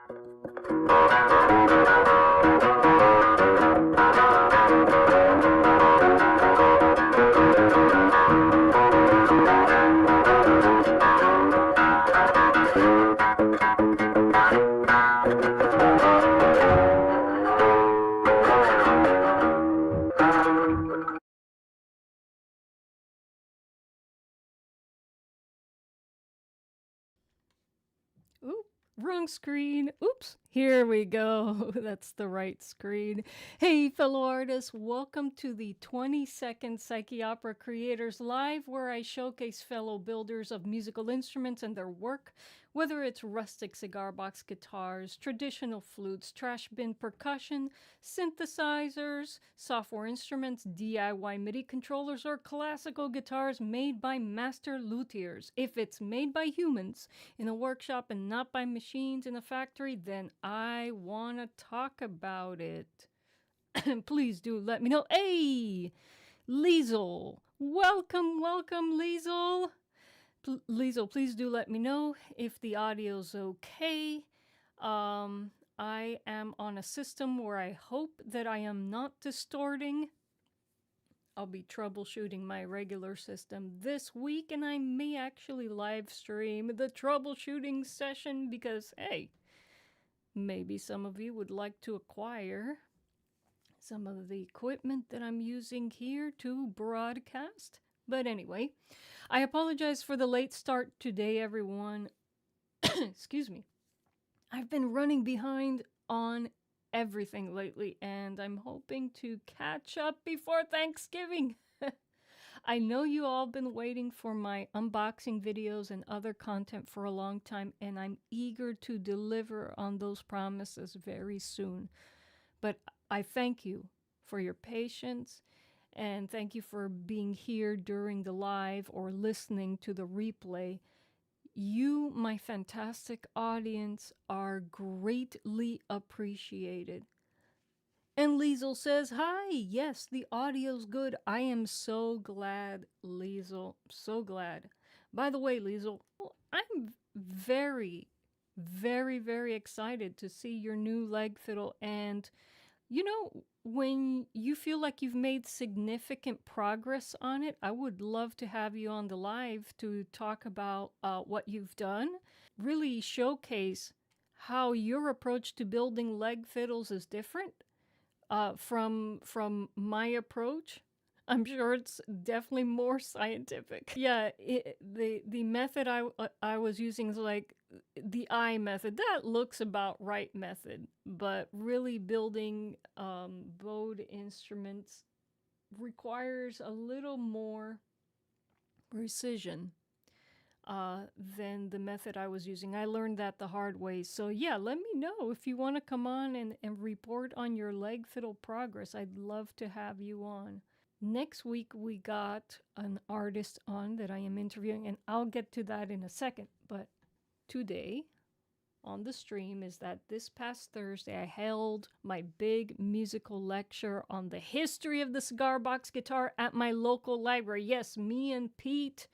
Oop, wrong screen. Oops, here we go. That's the right screen. Hey, fellow artists, welcome to the 22nd Psycheopera Creators Live, where I showcase fellow builders of musical instruments and their work, whether it's rustic cigar box guitars, traditional flutes, trash bin percussion, synthesizers, software instruments, DIY MIDI controllers, or classical guitars made by master luthiers. If it's made by humans in a workshop and not by machines in a factory, then I want to talk about it. Please do let me know. Hey, Liesel. Welcome, Liesel. Liesel, please do let me know if the audio's okay. I am on a system where I hope that I am not distorting. I'll be troubleshooting my regular system this week, and I may actually live stream the troubleshooting session because, hey, maybe some of you would like to acquire some of the equipment that I'm using here to broadcast. But anyway, I apologize for the late start today, everyone. Excuse me. I've been running behind on everything lately, and I'm hoping to catch up before Thanksgiving. I know you all been waiting for my unboxing videos and other content for a long time, and I'm eager to deliver on those promises very soon. But I thank you for your patience, and thank you for being here during the live or listening to the replay. You, my fantastic audience, are greatly appreciated. And Liesel says, hi, yes, the audio's good. I am so glad, Liesel, so glad. By the way, Liesel, I'm very, very excited to see your new leg fiddle. And, you know, when you feel like you've made significant progress on it, I would love to have you on the live to talk about what you've done. Really showcase how your approach to building leg fiddles is different from my approach. I'm sure it's definitely more scientific. Yeah, the method I was using is like the eye method. That looks about right method, but really building bowed instruments requires a little more precision than the method I was using. I learned that the hard way. So yeah, let me know if you want to come on and report on your leg fiddle progress. I'd love to have you on. Next week, we got an artist on that I am interviewing, and I'll get to that in a second. But today on the stream is that this past Thursday, I held my big musical lecture on the history of the cigar box guitar at my local library. Yes, me and Pete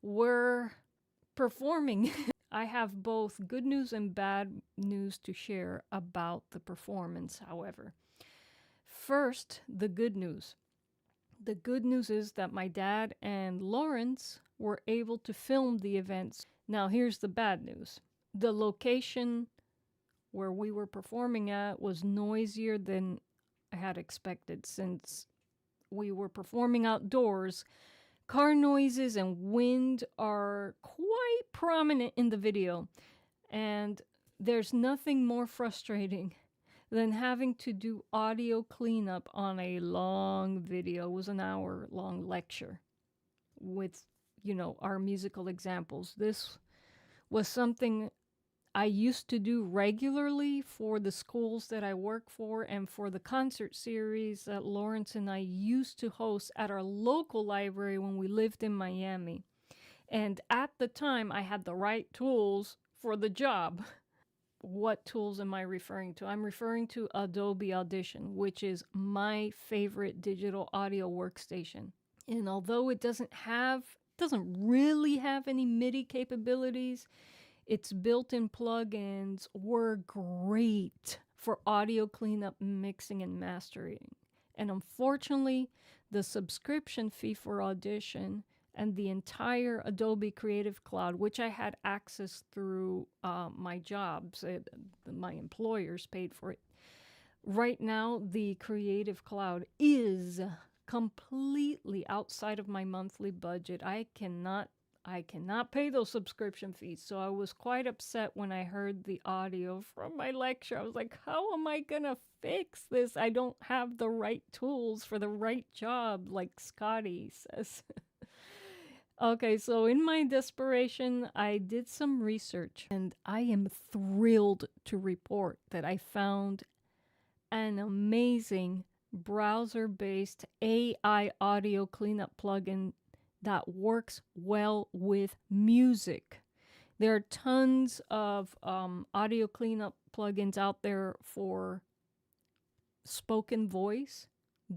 were performing. I have both good news and bad news to share about the performance, however. First, the good news. The good news is that my dad and Lawrence were able to film the events. Now, here's the bad news. The location where we were performing at was noisier than I had expected since we were performing outdoors. Car noises and wind are quite prominent in the video, and there's nothing more frustrating than having to do audio cleanup on a long video. It was an hour-long lecture with, you know, our musical examples. This was something I used to do regularly for the schools that I work for and for the concert series that Lawrence and I used to host at our local library when we lived in Miami. And at the time, I had the right tools for the job. What tools am I referring to? I'm referring to Adobe Audition, which is my favorite digital audio workstation. And although it doesn't really have any MIDI capabilities, its built-in plugins were great for audio cleanup, mixing, and mastering. And unfortunately, the subscription fee for Audition and the entire Adobe Creative Cloud, which I had access through my jobs, my employers paid for it. Right now, the Creative Cloud is completely outside of my monthly budget. I cannot pay those subscription fees. So I was quite upset when I heard the audio from my lecture. I was like, how am I going to fix this? I don't have the right tools for the right job, like Scotty says. Okay, so in my desperation, I did some research, and I am thrilled to report that I found an amazing browser-based AI audio cleanup plugin that works well with music. There are tons of audio cleanup plugins out there for spoken voice,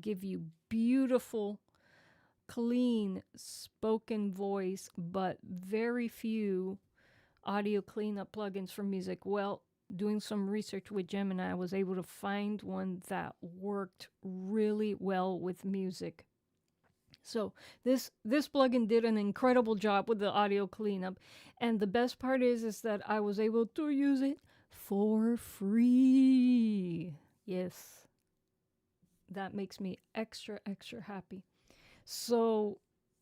give you beautiful, clean spoken voice, but very few audio cleanup plugins for music. Well, doing some research with Gemini, I was able to find one that worked really well with music. So this plugin did an incredible job with the audio cleanup, and the best part is that I was able to use it for free. Yes, that makes me extra happy. So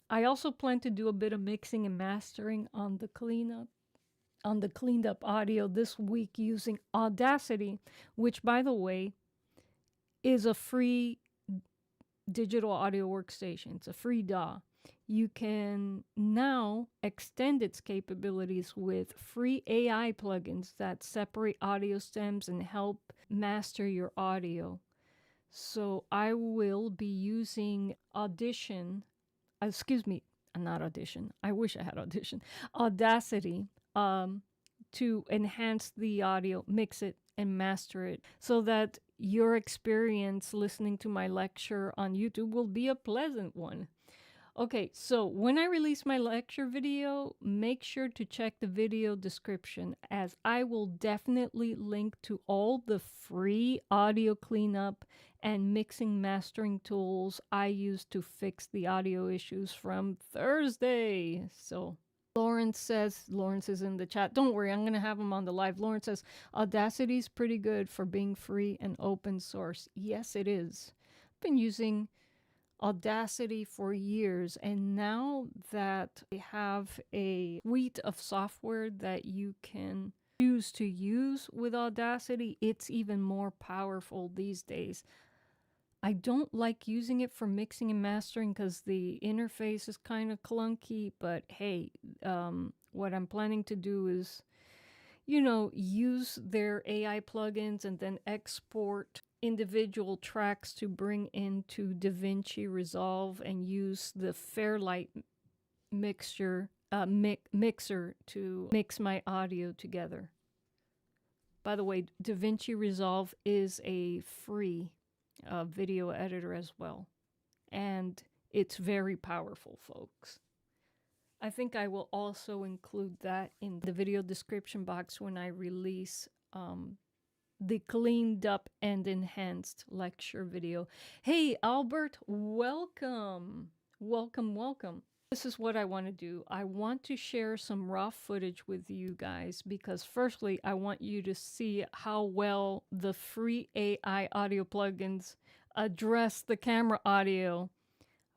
I also plan to do a bit of mixing and mastering on the cleaned up audio this week using Audacity, which, by the way, is a free digital audio workstation. It's a free DAW. You can now extend its capabilities with free AI plugins that separate audio stems and help master your audio. So I will be using Audition, not Audition. I wish I had Audition. Audacity to enhance the audio, mix it, and master it so that your experience listening to my lecture on YouTube will be a pleasant one. Okay, so when I release my lecture video, make sure to check the video description, as I will definitely link to all the free audio cleanup and mixing mastering tools I used to fix the audio issues from Thursday. So Lawrence is in the chat. Don't worry, I'm going to have him on the live. Lawrence says, Audacity is pretty good for being free and open source. Yes, it is. I've been using Audacity for years, and now that I have a suite of software that you can choose to use with Audacity, it's even more powerful these days. I don't like using it for mixing and mastering because the interface is kind of clunky, but hey, what I'm planning to do is, use their AI plugins and then export individual tracks to bring into DaVinci Resolve and use the Fairlight mixer to mix my audio together. By the way, DaVinci Resolve is a free video editor as well, and it's very powerful, folks. I think I will also include that in the video description box when I release the cleaned up and enhanced lecture video. Hey, Albert, welcome. Welcome. This is what I want to do. I want to share some raw footage with you guys because firstly, I want you to see how well the free AI audio plugins address the camera audio.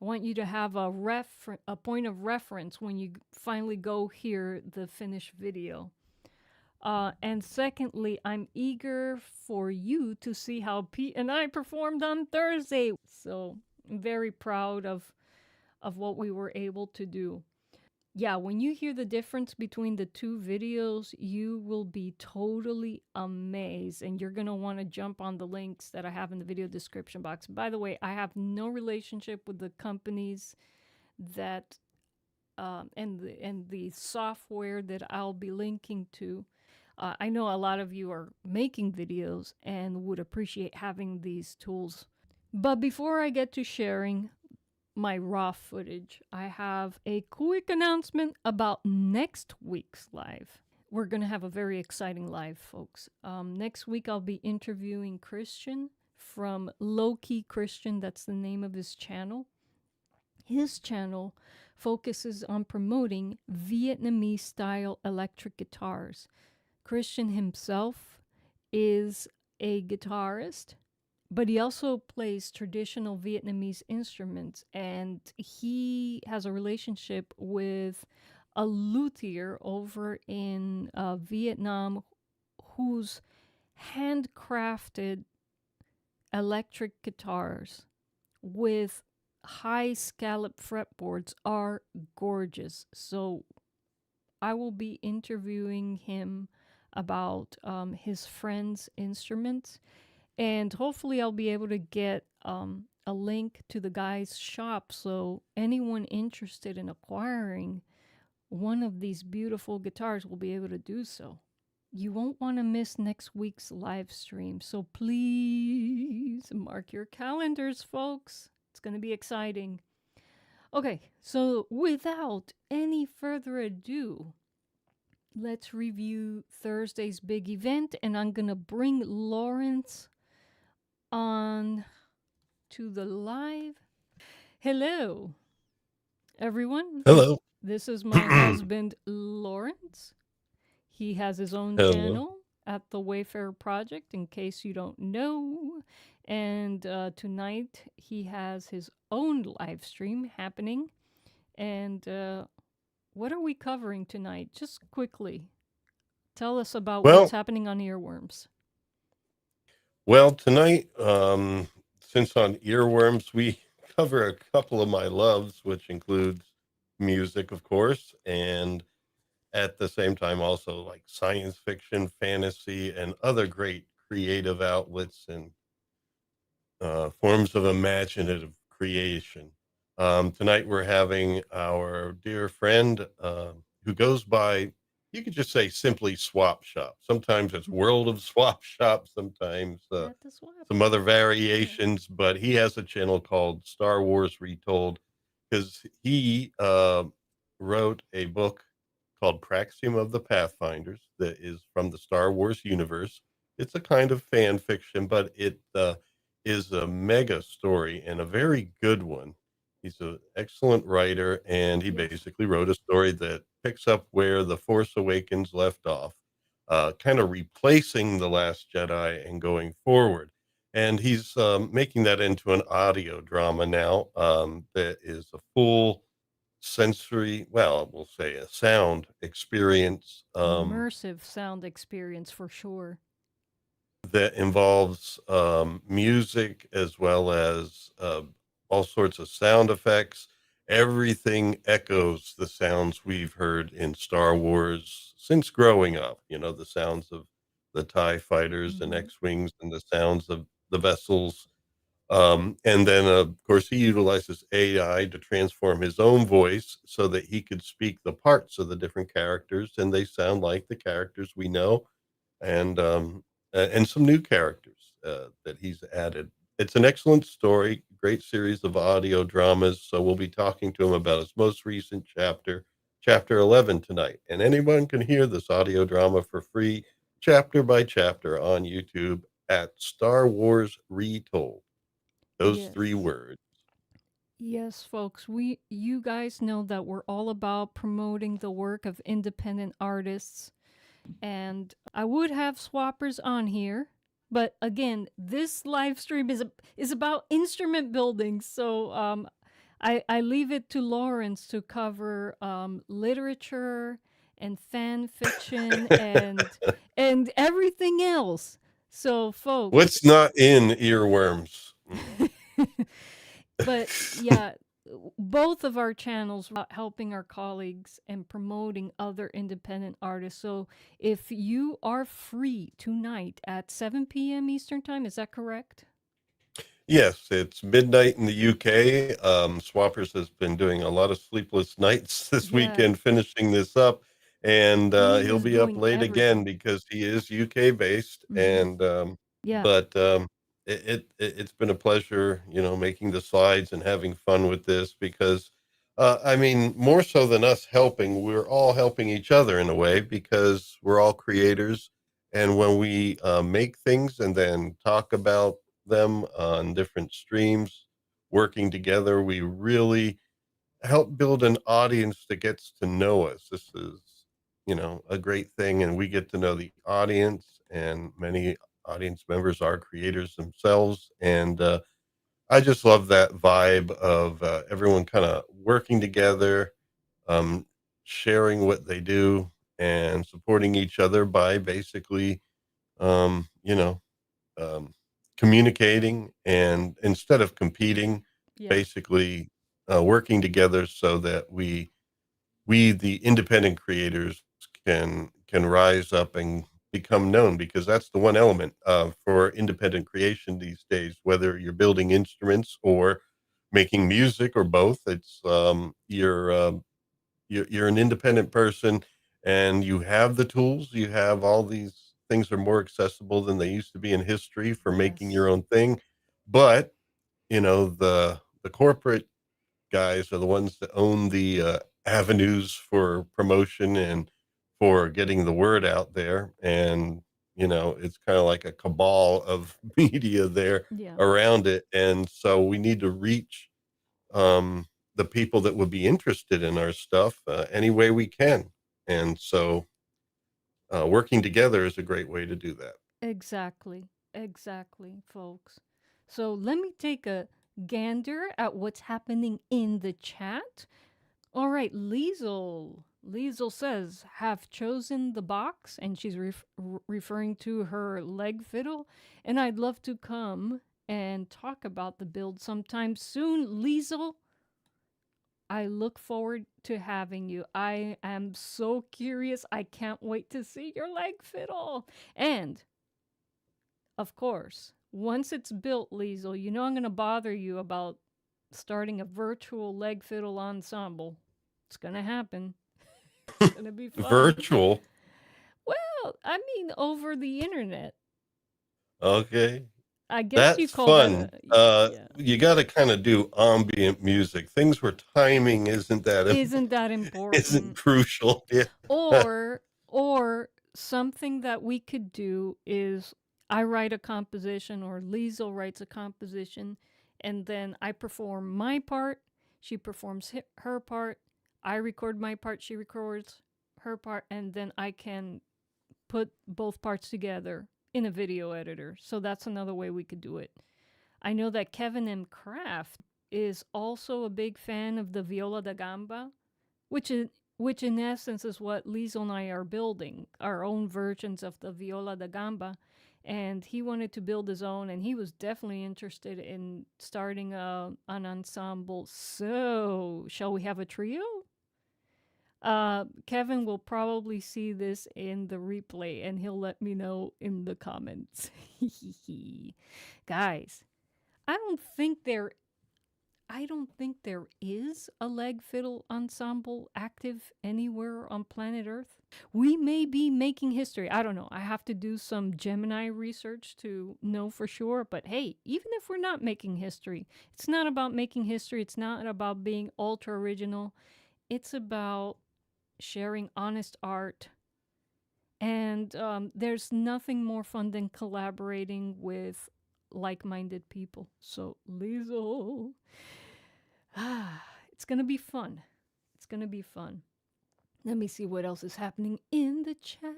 I want you to have a point of reference when you finally go hear the finished video. And secondly, I'm eager for you to see how Pete and I performed on Thursday. So I'm very proud of what we were able to do. Yeah, when you hear the difference between the two videos, you will be totally amazed, and you're going to want to jump on the links that I have in the video description box. By the way, I have no relationship with the companies that and the software that I'll be linking to. I know a lot of you are making videos and would appreciate having these tools. But before I get to sharing my raw footage, I have a quick announcement about next week's live. we're going to have a very exciting live, folks. Next week, I'll be interviewing Christian from Low Key Christian. That's the name of his channel. His channel focuses on promoting Vietnamese style electric guitars. Christian himself is a guitarist, but he also plays traditional Vietnamese instruments, and he has a relationship with a luthier over in Vietnam whose handcrafted electric guitars with high scallop fretboards are gorgeous. So I will be interviewing him about his friend's instruments, and hopefully I'll be able to get a link to the guy's shop so anyone interested in acquiring one of these beautiful guitars will be able to do so. You won't want to miss next week's live stream, so please mark your calendars, folks. It's going to be exciting. Okay, so without any further ado, let's review Thursday's big event, and I'm going to bring Lawrence on to the live. Hello, everyone. Hello. This is my husband, Lawrence. He has his own Hello. channel at the Wayfarer Project, in case you don't know. And tonight he has his own live stream happening. And what are we covering tonight? Just quickly, tell us about what's Well, happening on Earworms. tonight, since on earworms, we cover a couple of my loves, which includes music, of course, and at the same time, also like science fiction, fantasy, and other great creative outlets and forms of imaginative creation. Tonight, we're having our dear friend who goes by, you could just say simply Swap Shop. Sometimes it's World of Swap Shop, sometimes At the swap some other shop. Yeah. variations, but he has a channel called Star Wars Retold because he wrote a book called Praxium of the Pathfinders that is from the Star Wars universe. It's a kind of fan fiction, but it is a mega story and a very good one. He's an excellent writer, and he Yes. basically wrote a story that picks up where The Force Awakens left off, kind of replacing The Last Jedi and going forward. And he's making that into an audio drama now that is a full sensory, well, we'll say a sound experience Immersive sound experience for sure. that involves music as well as all sorts of sound effects. Everything echoes the sounds we've heard in Star Wars since growing up. You know, the sounds of the TIE fighters and Mm-hmm. X Wings and the sounds of the vessels. And then, of course, he utilizes AI to transform his own voice so that he could speak the parts of the different characters and they sound like the characters we know and and some new characters that he's added. It's an excellent story, great series of audio dramas. So we'll be talking to him about his most recent chapter, chapter 11 tonight. And anyone can hear this audio drama for free, chapter by chapter on YouTube at Star Wars Retold. Those three Yes. words. Yes, folks, you guys know that we're all about promoting the work of independent artists, and I would have swappers on here, but again, this live stream is about instrument building, so I leave it to Lawrence to cover literature and fan fiction and everything else. So, folks, What's not in earworms? but yeah, both of our channels are helping our colleagues and promoting other independent artists. So if you are free tonight at 7 p.m. Eastern Time, is that correct? Yes, it's midnight in the UK. Swappers has been doing a lot of sleepless nights this weekend Yes. finishing this up, and He he'll is be up doing late again everything. because he is UK based. Mm-hmm. And Yeah. but it's been a pleasure, you know, making the slides and having fun with this because I mean, more so than us helping, we're all helping each other in a way because we're all creators. And when we make things and then talk about them on different streams, working together, we really help build an audience that gets to know us. This is, a great thing. And we get to know the audience, and many audience members are creators themselves. And I just love that vibe of everyone kind of working together, um, sharing what they do, and supporting each other by basically, um, you know, um, communicating, and instead of competing, Yeah. basically working together so that we the independent creators can rise up and become known, because that's the one element for independent creation these days, whether you're building instruments or making music or both. It's you're an independent person, and you have the tools. You have all these things are more accessible than they used to be in history for making your Yes. own thing. But the corporate guys are the ones that own the avenues for promotion and for getting the word out there. And, it's kind of like a cabal of media there Yeah. around it. And so we need to reach um, the people that would be interested in our stuff any way we can. And so working together is a great way to do that. Exactly. Exactly, folks. So let me take a gander at what's happening in the chat. All right, Liesel. Liesel says, have chosen the box, and she's referring to her leg fiddle. And I'd love to come and talk about the build sometime soon. Liesel, I look forward to having you. I am so curious. I can't wait to see your leg fiddle. And of course, once it's built, Liesel, you know I'm going to bother you about starting a virtual leg fiddle ensemble. It's going to happen. It's going to be fun. Virtual. Well, I mean, over the internet. Okay. I guess you That's call that fun. a. Yeah. You gotta kinda do ambient music, things where timing isn't that Isn't that isn't important? crucial. Yeah. Or something that we could do is I write a composition or Liesel writes a composition, and then I perform my part, she performs her part, I record my part, she records her part, and then I can put both parts together in a video editor. So that's another way we could do it. I know that Kevin M. Kraft is also a big fan of the viola da gamba, which is which in essence is what Liesel and I are building, our own versions of the viola da gamba. And he wanted to build his own, and he was definitely interested in starting an ensemble. So, shall we have a trio? Kevin will probably see this in the replay, and he'll let me know in the comments. Guys, I don't think there I don't think there is a leg fiddle ensemble active anywhere on planet Earth. We may be making history. I don't know. I have to do some Gemini research to know for sure. But hey, even if we're not making history, it's not about making history. It's not about being ultra original. It's about sharing honest art. And there's nothing more fun than collaborating with like minded people. So, Liesel. It's going to be fun. It's going to be fun. Let me see what else is happening in the chat.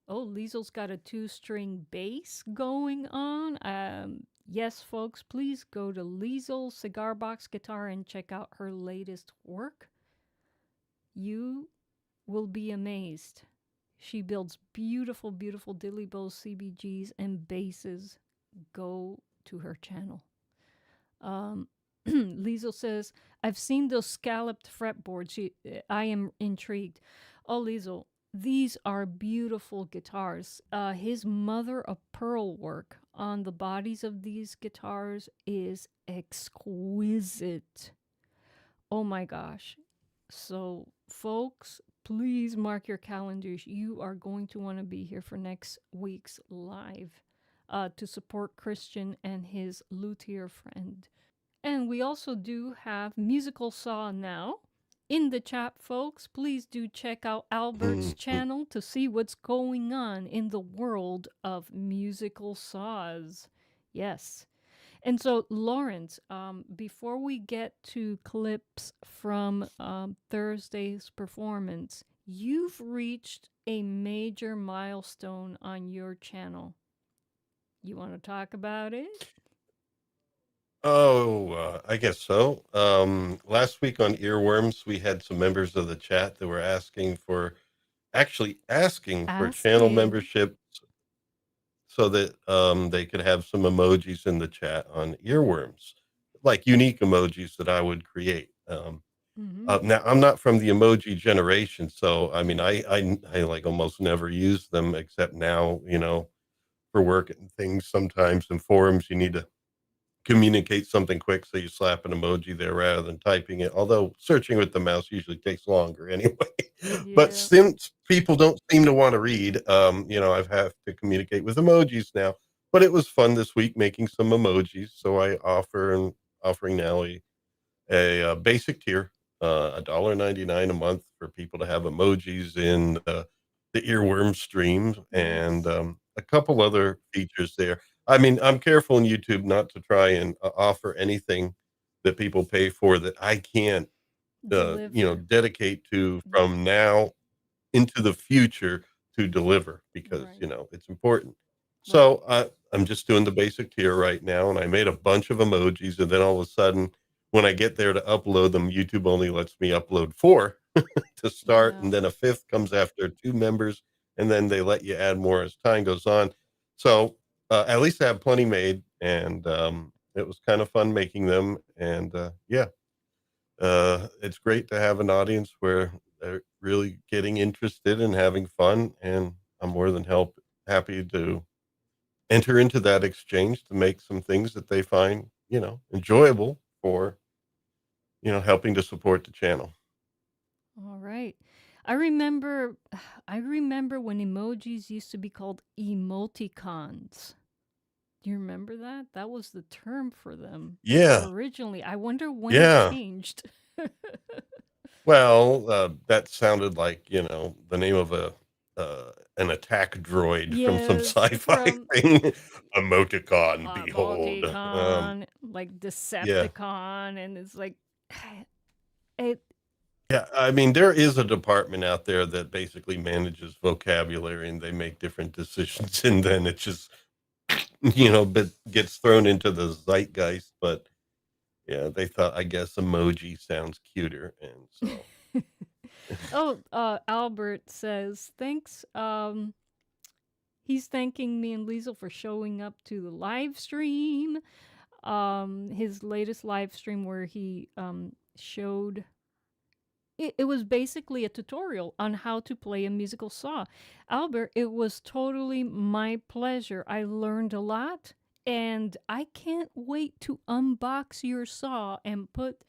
Oh, Liesel's got a 2-string bass going on. Yes, folks, please go to Liesel Cigar Box Guitar and check out her latest work. You will be amazed. She builds beautiful, beautiful dilly bows, CBGs, and basses. Go to her channel. Liesel says, I've seen those scalloped fretboards. I am intrigued. Oh, Liesel, these are beautiful guitars. His mother of pearl work on the bodies of these guitars is exquisite. Oh my gosh. So, folks, please mark your calendars. You are going to want to be here for next week's live to support Christian and his luthier friend. And we also do have Musical Saw now in the chat, folks. Please do check out Albert's Mhm. channel to see what's going on in the world of musical saws. Yes. And so, Lawrence, before we get to clips from Thursday's performance, you've reached a major milestone on your channel. You want to talk about it? Oh, I guess so. Last week on Earworms, we had some members of the chat that were asking for channel Asking. membership so that they could have some emojis in the chat on Earworms, like unique emojis that I would create. Mm-hmm. Now I'm not from the emoji generation, so I mean, I like almost never use them except now, for work and things. Sometimes in forums, you need to communicate something quick, so you slap an emoji there rather than typing it. Although searching with the mouse usually takes longer anyway. But Yeah. since people don't seem to want to read, I've have to communicate with emojis now. But it was fun this week making some emojis, so offering now a basic tier, $1.99 a month for people to have emojis in the earworm stream and Yes. a couple other features there. I mean, I'm careful on YouTube not to try and offer anything that people pay for that I can't, Deliver. dedicate to Yes. from now into the future to deliver because, Right. it's important. Right. So I'm just doing the basic tier right now, and I made a bunch of emojis. And then all of a sudden, when I get there to upload them, YouTube only lets me upload four to start. Yeah. And then a fifth comes after two members. And then they let you add more as time goes on. So at least I have plenty made. And it was kind of fun making them. And yeah, it's great to have an audience where they're really getting interested and having fun, and I'm more than happy to enter into that exchange to make some things that they find, enjoyable for, helping to support the channel. All right. I remember I remember when emojis used to be called emoticons. Do you remember that? That was the term for them Yeah, originally. I wonder when it yeah. changed. Well, that sounded like, the name of an attack droid from some Yes, sci-fi from thing. Emoticon, behold. Balticon, like Yeah. Decepticon, and it's like it. Yeah, I mean, there is a department out there that basically manages vocabulary and they make different decisions and then it just, but gets thrown into the zeitgeist. But yeah, they thought, I guess, emoji sounds cuter. And so, Oh, Albert says thanks. He's thanking me and Liesel for showing up to the live stream. His latest live stream where he showed it was basically a tutorial on how to play a musical saw. Albert, it was totally my pleasure. I learned a lot, and I can't wait to unbox your saw and put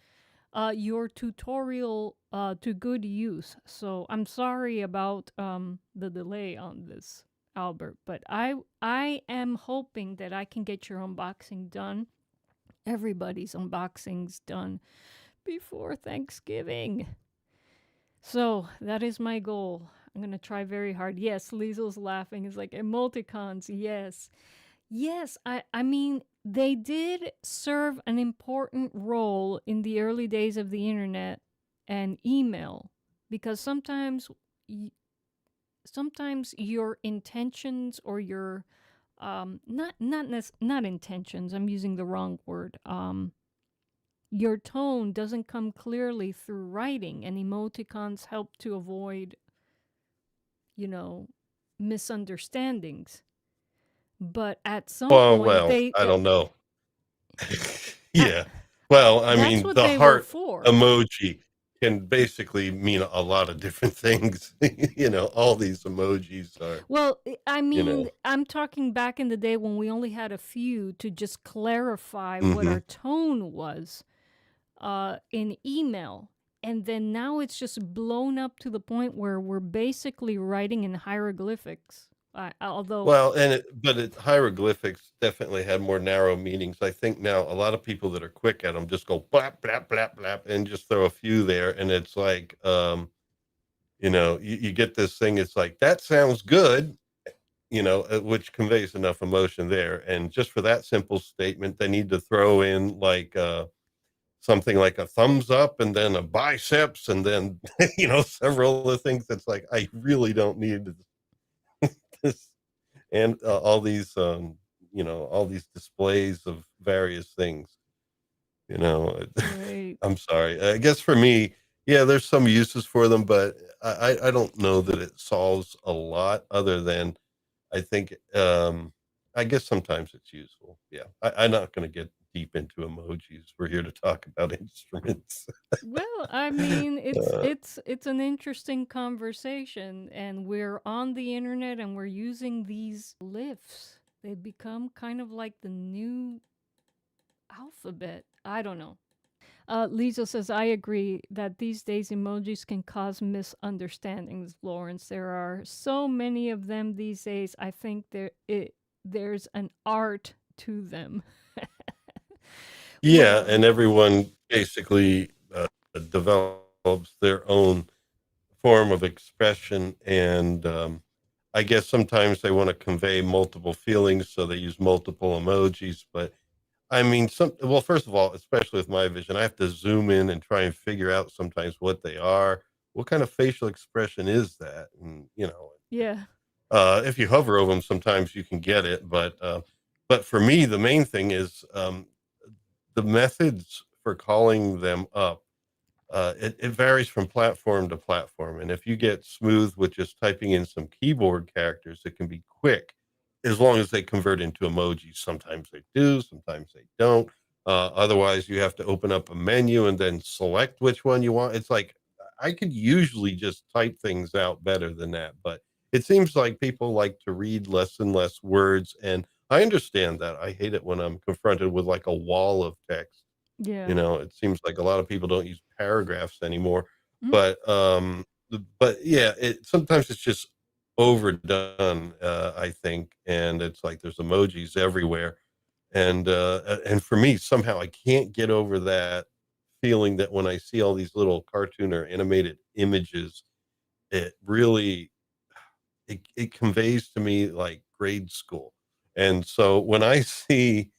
your tutorial to good use. So I'm sorry about the delay on this, Albert, but I am hoping that I can get your unboxing done. Everybody's unboxing's done before Thanksgiving. So that is my goal. I'm gonna try very hard. Yes, Liesel's laughing. It's like emoticons. Yes, yes. I mean, they did serve an important role in the early days of the internet and email because sometimes your intentions or your not intentions. I'm using the wrong word. Your tone doesn't come clearly through writing, and emoticons help to avoid, you know, misunderstandings. But at some well, point, well, they I don't know. at, Yeah. Well, I that's mean, what the they were heart for. emoji can basically mean a lot of different things. All these emojis are, Well, I you mean, know, I'm talking back in the day when we only had a few to just clarify what hmm our tone was in email. And then now it's just blown up to the point where we're basically writing in hieroglyphics. Although, Well, hieroglyphics definitely had more narrow meanings. I think now a lot of people that are quick at them just go blap, blap, blap, blap, and just throw a few there. And it's like, you get this thing, it's like, that sounds good, which conveys enough emotion there. And just for that simple statement, they need to throw in like something like a thumbs up and then a biceps and then, several other things. That's like, I really don't need this. And all these displays of various things, you know. right. I'm sorry. I guess for me, yeah, there's some uses for them, but I don't know that it solves a lot other than I think, I guess sometimes it's useful. Yeah. I'm not going to get deep into emojis. We're here to talk about instruments. Well, I mean, it's Uh, it's it's an interesting conversation, and we're on the internet and we're using these glyphs. They become kind of like the new alphabet. I don't know. Lisa says, I agree that these days emojis can cause misunderstandings, Lawrence. There are so many of them these days. I think there's an art to them. yeah. Well, And everyone basically develops their own form of expression. And I guess sometimes they want to convey multiple feelings, so they use multiple emojis. But I mean, well, first of all, especially with my vision, I have to zoom in and try and figure out sometimes what they are. What kind of facial expression is that? And yeah. if you hover over them, sometimes you can get it. But for me, the main thing is the methods for calling them up. It varies from platform to platform, and if you get smooth with just typing in some keyboard characters, it can be quick, as long as they convert into emojis. Sometimes they do, sometimes they don't. Otherwise, you have to open up a menu and then select which one you want. It's like I could usually just type things out better than that, but it seems like people like to read less and less words, and I understand that. I hate it when I'm confronted with like a wall of text. Yeah. It seems like a lot of people don't use paragraphs anymore, Mm, but yeah, sometimes it's just overdone, I think, and it's like there's emojis everywhere, and for me, somehow I can't get over that feeling that when I see all these little cartoon or animated images, it really it conveys to me like grade school. And so when I see,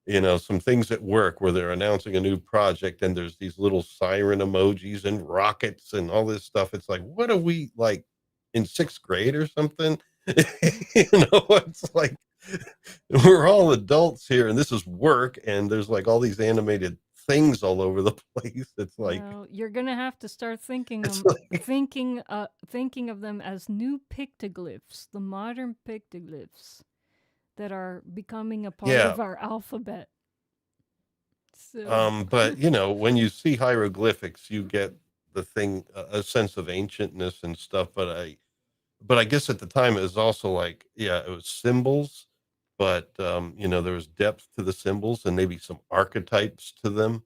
some things at work where they're announcing a new project and there's these little siren emojis and rockets and all this stuff, it's like, what are we like in sixth grade or something? It's like we're all adults here and this is work and there's like all these animated things all over the place. It's like, well, you're gonna have to start it's like, thinking of them as new pictoglyphs, the modern pictoglyphs that are becoming a part yeah. of our alphabet. So, But when you see hieroglyphics, you get a sense of ancientness and stuff. But I guess at the time it was also like, yeah, it was symbols, but there was depth to the symbols and maybe some archetypes to them,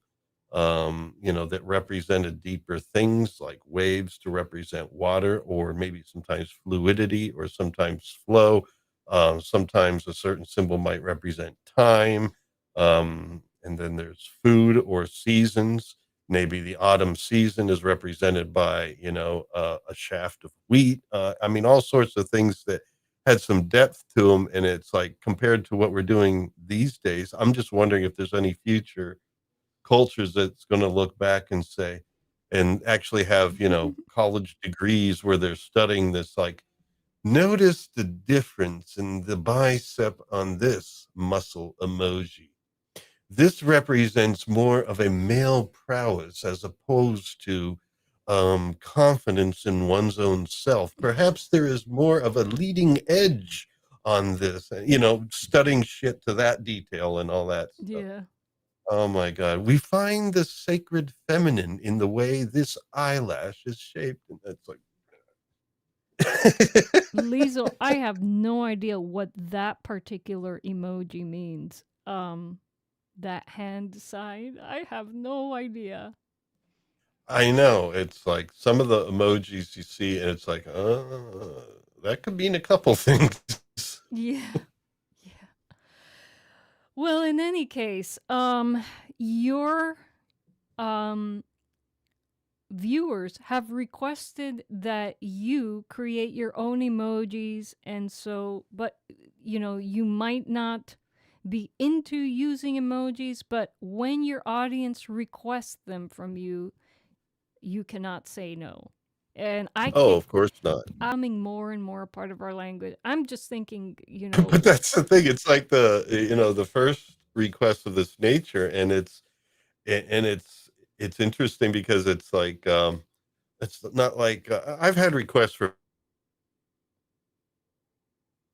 that represented deeper things like waves to represent water, or maybe sometimes fluidity, or sometimes flow. Sometimes a certain symbol might represent time. And then there's food or seasons. Maybe the autumn season is represented by, a shaft of wheat. I mean, all sorts of things that had some depth to them. And it's like compared to what we're doing these days, I'm just wondering if there's any future cultures that's going to look back and say, and actually have, college degrees where they're studying this, like, notice the difference in the bicep on this muscle emoji. This represents more of a male prowess as opposed to confidence in one's own self. Perhaps there is more of a leading edge on this, studying shit to that detail and all that stuff. yeah. Oh my God. We find the sacred feminine in the way this eyelash is shaped. And it's like, Liesel, I have no idea what that particular emoji means. That hand side, I have no idea. I know. It's like some of the emojis you see, and it's like, that could mean a couple things. Yeah. Yeah. Well, in any case, your um viewers have requested that you create your own emojis, and so, but you might not be into using emojis, but when your audience requests them from you, you cannot say no. And I Oh, can't, of course not. becoming more and more a part of our language. I'm just thinking, But that's the thing. It's like the first request of this nature, and it's interesting because it's like it's not like I've had requests for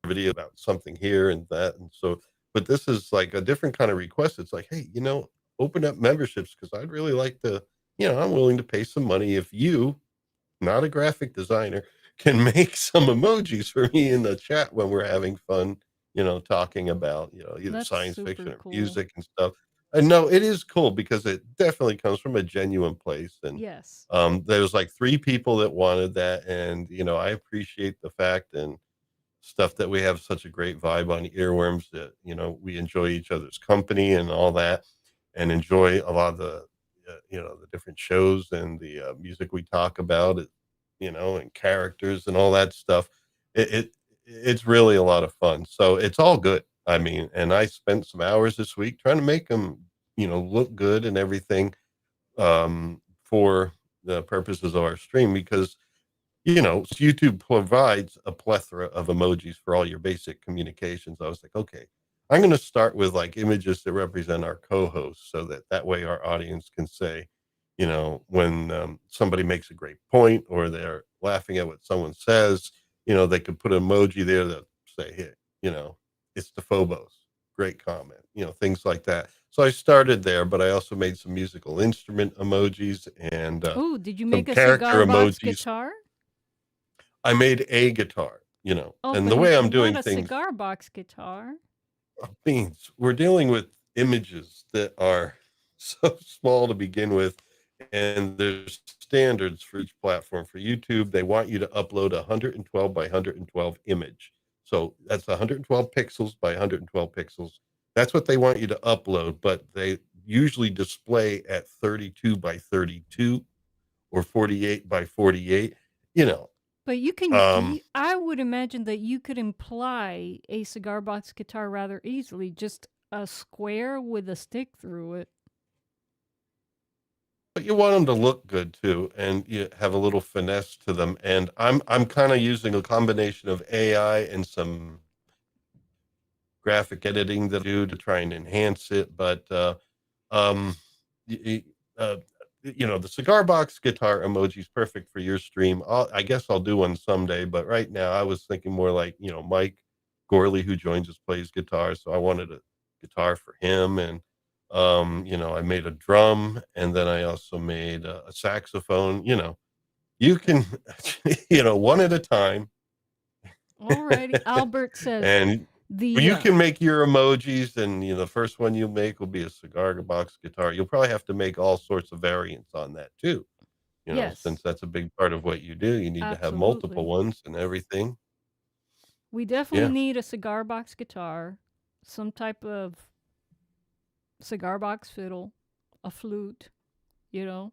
video about something here and that, and so, but this is like a different kind of request. It's like, hey, open up memberships because I'd really like to. I'm willing to pay some money if you, not a graphic designer, can make some emojis for me in the chat when we're having fun, talking about, either that's science fiction super or cool. music and stuff. And no, it is cool because it definitely comes from a genuine place. And Yes. there was like 3 people that wanted that. And, I appreciate the fact and stuff that we have such a great vibe on earworms that, we enjoy each other's company and all that, and enjoy a lot of the different shows and the music we talk about, and characters and all that stuff. It's really a lot of fun. So it's all good. I mean, and I spent some hours this week trying to make them, look good and everything, for the purposes of our stream because YouTube provides a plethora of emojis for all your basic communications. I was like, okay, I'm going to start with like images that represent our co-hosts so that way our audience can say, when somebody makes a great point or they're laughing at what someone says, they could put an emoji there that say, hey, it's the Phobos. Great comment, things like that. So I started there, but I also made some musical instrument emojis and Oh, did you some make a cigar character box emojis. guitar? I made a guitar, Oh, and but the way I'm not doing a things cigar box guitar. means we're dealing with images that are so small to begin with, and there's standards for each platform. For YouTube, they want you to upload a 112 by 112 image. So that's 112 pixels by 112 pixels. That's what they want you to upload, but they usually display at 32 by 32 or 48 by 48. You know, But you can, um, I would imagine that you could imply a cigar box guitar rather easily, just a square with a stick through it. But you want them to look good too, and you have a little finesse to them. And I'm kind of using a combination of AI and some graphic editing that I do to try and enhance it. But um, y- y- uh, the cigar box guitar emoji is perfect for your stream. I guess I'll do one someday. But right now, I was thinking more like Mike Gorley, who joins us, plays guitar, so I wanted a guitar for him. And I made a drum, and then I also made a saxophone. You can, one at a time. Alrighty. Albert says And the you can make your emojis, and the first one you make will be a cigar box guitar. You'll probably have to make all sorts of variants on that too. yes, Since that's a big part of what you do, you need to have multiple absolutely. ones and everything. We definitely Yeah. need a cigar box guitar, some type of cigar box fiddle, a flute, you know.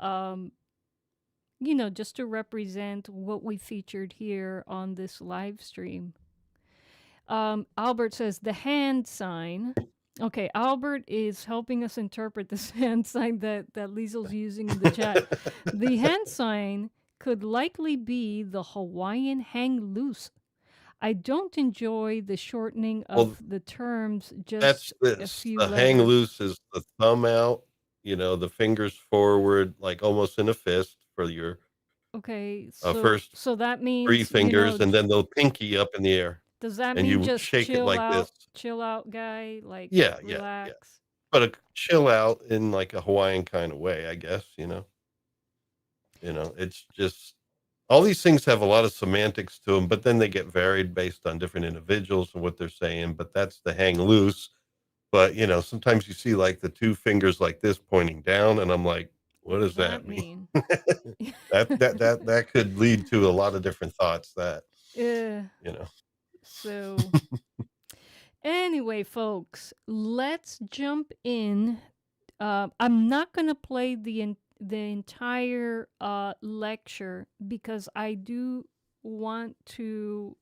Um, just to represent what we featured here on this live stream. Albert says the hand sign. Okay, Albert is helping us interpret this hand sign that Liesel's using in the chat. The hand sign could likely be the Hawaiian hang loose. I don't enjoy the shortening Well, of the terms, just that's a this. few The hang letters. loose is the thumb out, the fingers forward, like almost in a fist for your Okay, so first so that three means, fingers, and then the pinky up in the air, does that and mean you just shake it like this. chill out guy, like Yeah, yeah, yeah. relax? But a chill out in like a Hawaiian kind of way, I guess. It's just all these things have a lot of semantics to them, but then they get varied based on different individuals and what they're saying. But that's the hang loose. But sometimes you see like the two fingers like this pointing down, and I'm like, what What does does that that mean? mean? That could lead to a lot of different thoughts that uh, you know. So anyway, folks, let's jump in. I'm not going to play the entire lecture because I do want to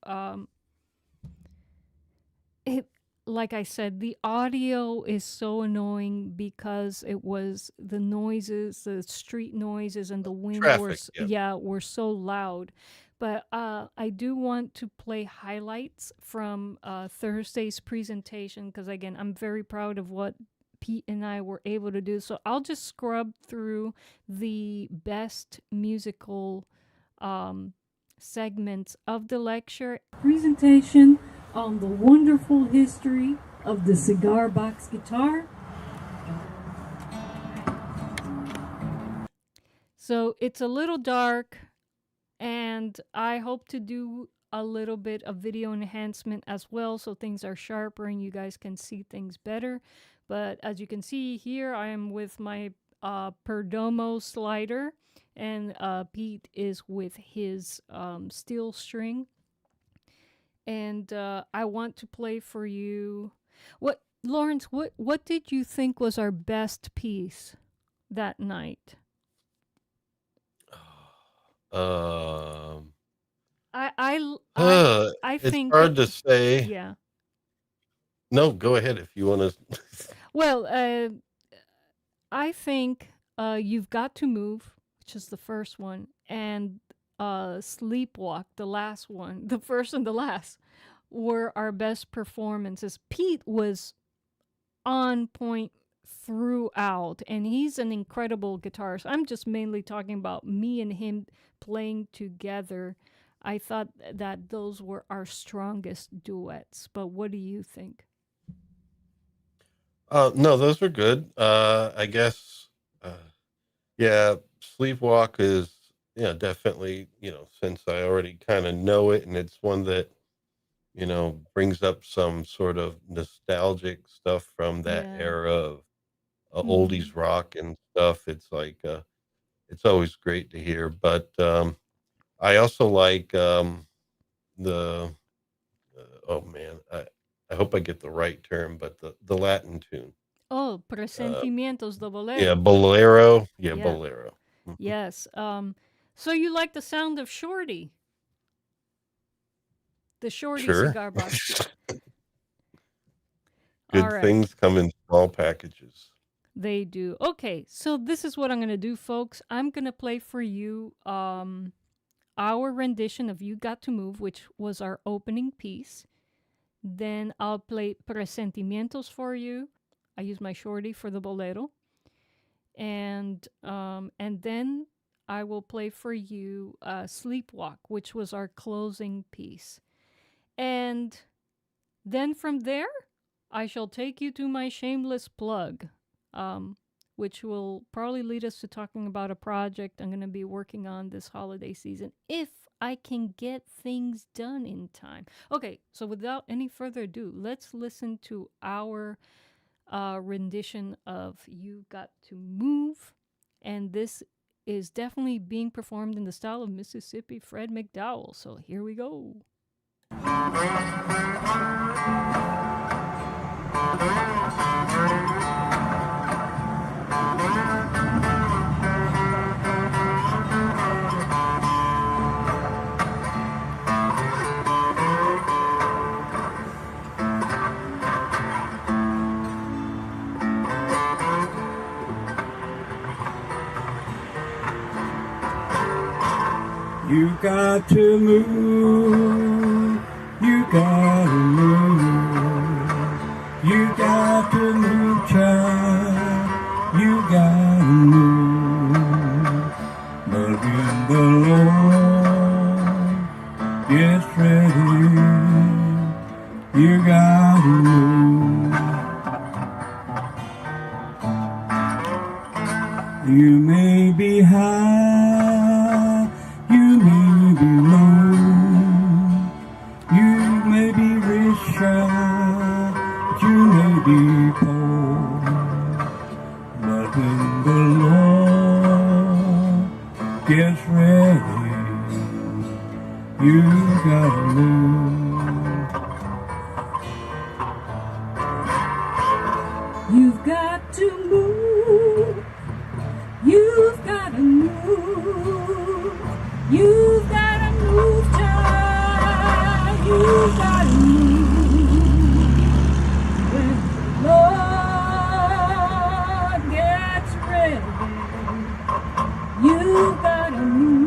it, like I said, the audio is so annoying because it was the noises, the street noises and the wind Traffic, yeah. were so loud. But I do want to play highlights from Thursday's presentation because, again, I'm very proud of what Pete and I were able to do. So I'll just scrub through the best musical segments of the lecture. Presentation on the wonderful history of the cigar box guitar. So it's a little dark, and I hope to do a little bit of video enhancement as well so things are sharper and you guys can see things better. But as you can see here, I am with my Perdomo slider, and Pete is with his steel string. And I want to play for you. Lawrence, what did you think was our best piece that night? I I it's think hard to say. yeah. No, go ahead if you want to. Well, I think You've Got to Move, which is the first one, and Sleepwalk, the last one, the first and the last, were our best performances. Pete was on point throughout, and he's an incredible guitarist. I'm just mainly talking about me and him playing together. I thought that those were our strongest duets, but what do you think? No, those were good. I guess, yeah, Sleepwalk is, definitely, since I already kind of know it, and it's one that, brings up some sort of nostalgic stuff from that Yeah. era of Mhm. oldies rock and stuff. It's like, it's always great to hear. But I also like the, oh man, I hope I get the right term, but the Latin tune. Oh, Uh, Presentimientos do yeah, Bolero. Bolero. Yeah, Yeah. Bolero. Mhm. Yes. So you like the sound of Shorty, the Shorty Sure. cigar box? All Good right. things come in small packages. They do. Okay, so this is what I'm gonna do, folks. I'm gonna play for you our rendition of You Got to Move, which was our opening piece. Then I'll play Presentimientos for you. I use my Shorty for the bolero. And then I will play for you Sleepwalk, which was our closing piece. And then from there, I shall take you to my shameless plug, which will probably lead us to talking about a project I'm going to be working on this holiday season, if I can get things done in time. Okay, so without any further ado, let's listen to our rendition of You Got to Move. And this is definitely being performed in the style of Mississippi Fred McDowell. So here we go. You got to move, you gotta move, you got to move, child, you gotta move. But when the Lord gets ready, you gotta move. You may be high, you may be low, you may be rich, child, you may be poor. But when the Lord gets ready, you gotta move. You've got to move. You've got to move. You've got to move, child. You've got to move. When the Lord gets ready, you've got to move.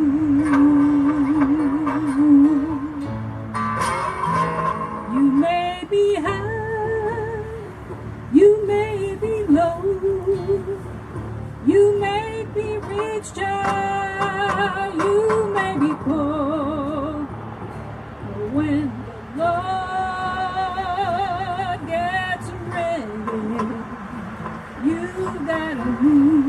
You may be high, you may be low, you may be rich, child, you may be poor. But when the Lord gets ready, you gotta move.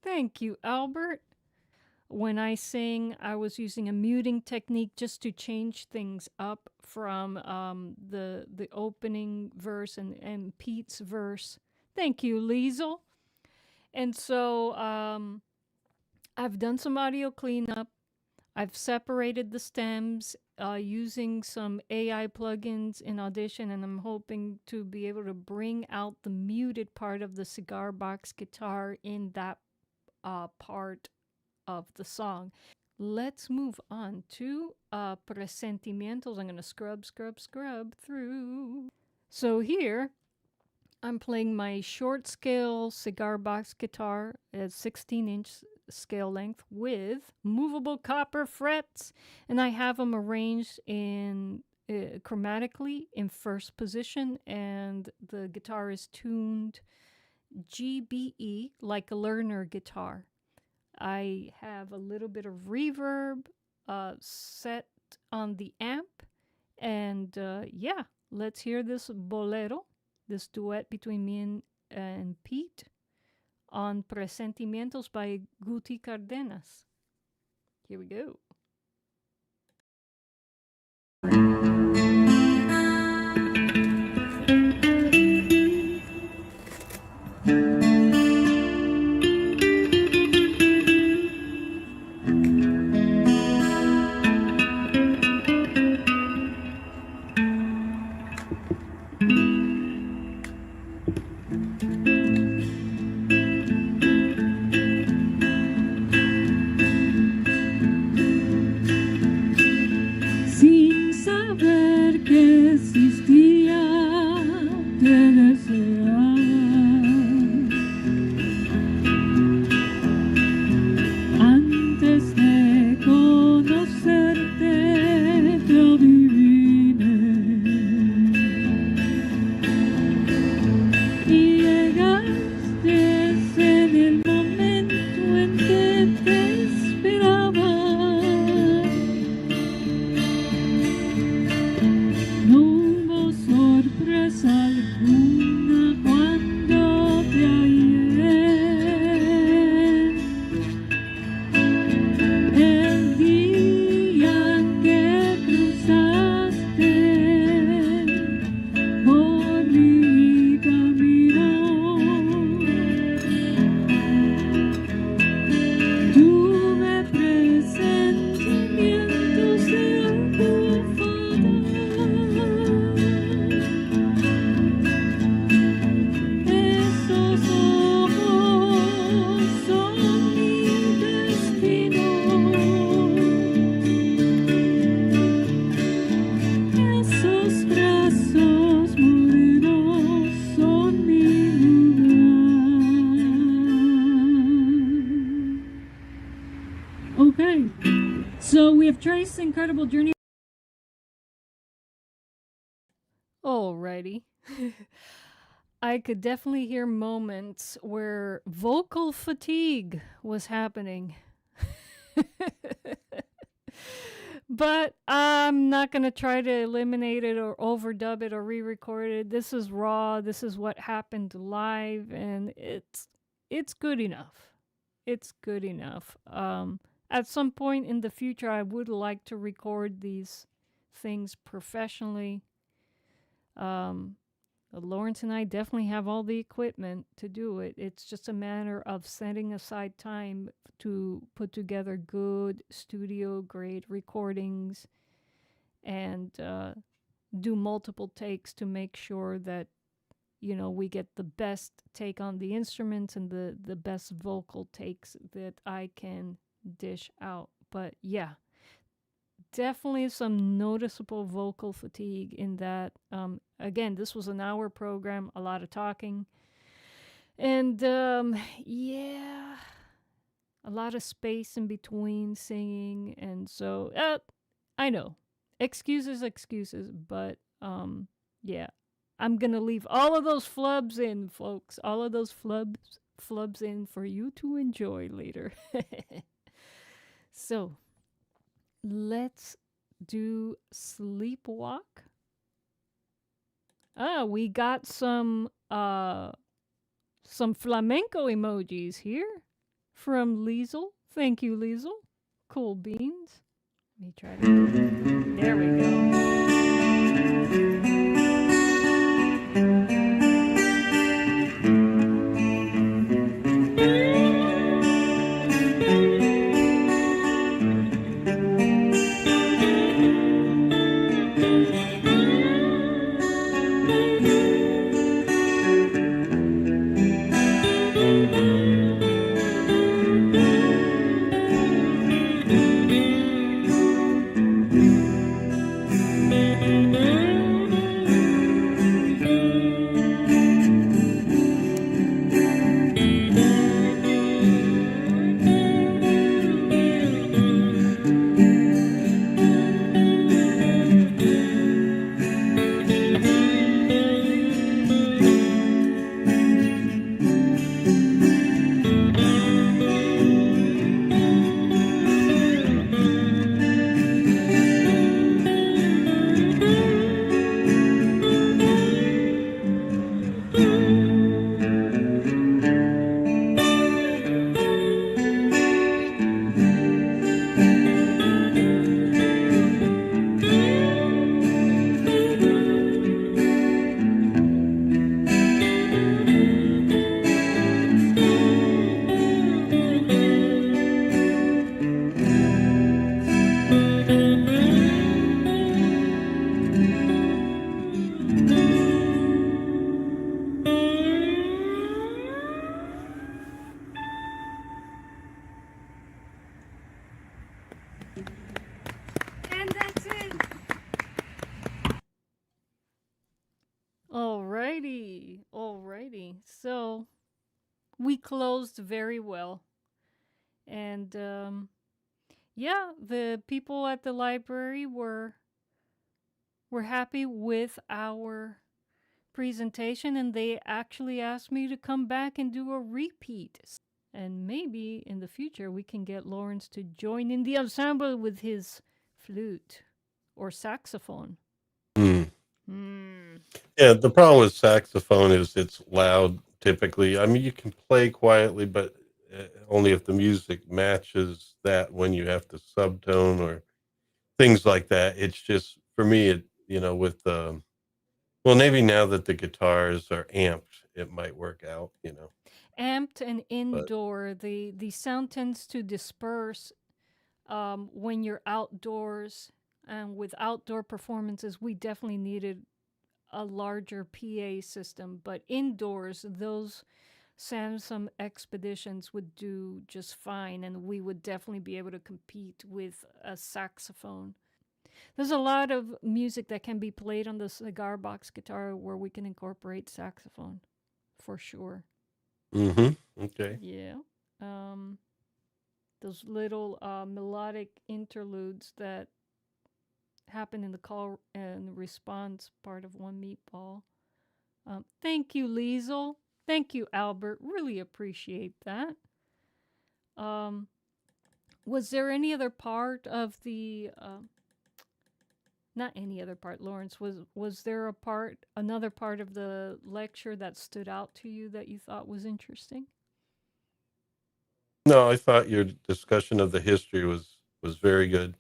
Thank you, Albert. When I sing, I was using a muting technique just to change things up from the opening verse and Pete's verse. Thank you, Liesel. And so I've done some audio cleanup. I've separated the stems using some AI plugins in Audition, and I'm hoping to be able to bring out the muted part of the cigar box guitar in that part of the song. Let's move on to Presentimientos. I'm going to scrub through. So here, I'm playing my short scale cigar box guitar at 16-inch scale length with movable copper frets, and I have them arranged in chromatically in first position, and the guitar is tuned GBE like a learner guitar. I have a little bit of reverb set on the amp, and yeah, let's hear this bolero, this duet between me and Pete on Presentimientos by Guti Cardenas. Here we go. Okay, so we have traced incredible journey. Alrighty. I could definitely hear moments where vocal fatigue was happening. But I'm not going to try to eliminate it or overdub it or re-record it. This is raw. This is what happened live, and it's good enough. It's good enough. At some point in the future, I would like to record these things professionally. Lawrence and I definitely have all the equipment to do it. It's just a matter of setting aside time to put together good studio grade recordings and do multiple takes to make sure that, you know, we get the best take on the instruments and the best vocal takes that I can dish out. But yeah, definitely some noticeable vocal fatigue in that. Again, this was an hour program, a lot of talking. And yeah, a lot of space in between singing. And so, I know, excuses, but yeah, I'm going to leave all of those flubs in, folks. All of those flubs in for you to enjoy later. So, let's do Sleepwalk. We got some flamenco emojis here from Liesel. Thank you, Liesel. Cool beans. Let me try to. There we go. And that's it. Alrighty. So we closed very well. And yeah, the people at the library were happy with our presentation, and they actually asked me to come back and do a repeat. And maybe in the future we can get Lawrence to join in the ensemble with his flute or saxophone. Yeah, the problem with saxophone is it's loud typically. I mean, you can play quietly, but only if the music matches that when you have to subtone or things like that. It's just, for me, with well, maybe now that the guitars are amped, it might work out, Amped and but indoor, the sound tends to disperse when you're outdoors. And with outdoor performances, we definitely needed a larger PA system. But indoors, those Samsung Expeditions would do just fine, and we would definitely be able to compete with a saxophone. There's a lot of music that can be played on the cigar box guitar where we can incorporate saxophone, for sure. Okay. Yeah. Those little melodic interludes that happen in the call and response part of One Meatball. Thank you, Liesel. Thank you, Albert. Really appreciate that. Was there any other part of the not any other part, Lawrence, was there another part of the lecture that stood out to you that you thought was interesting? No, I thought your discussion of the history was very good,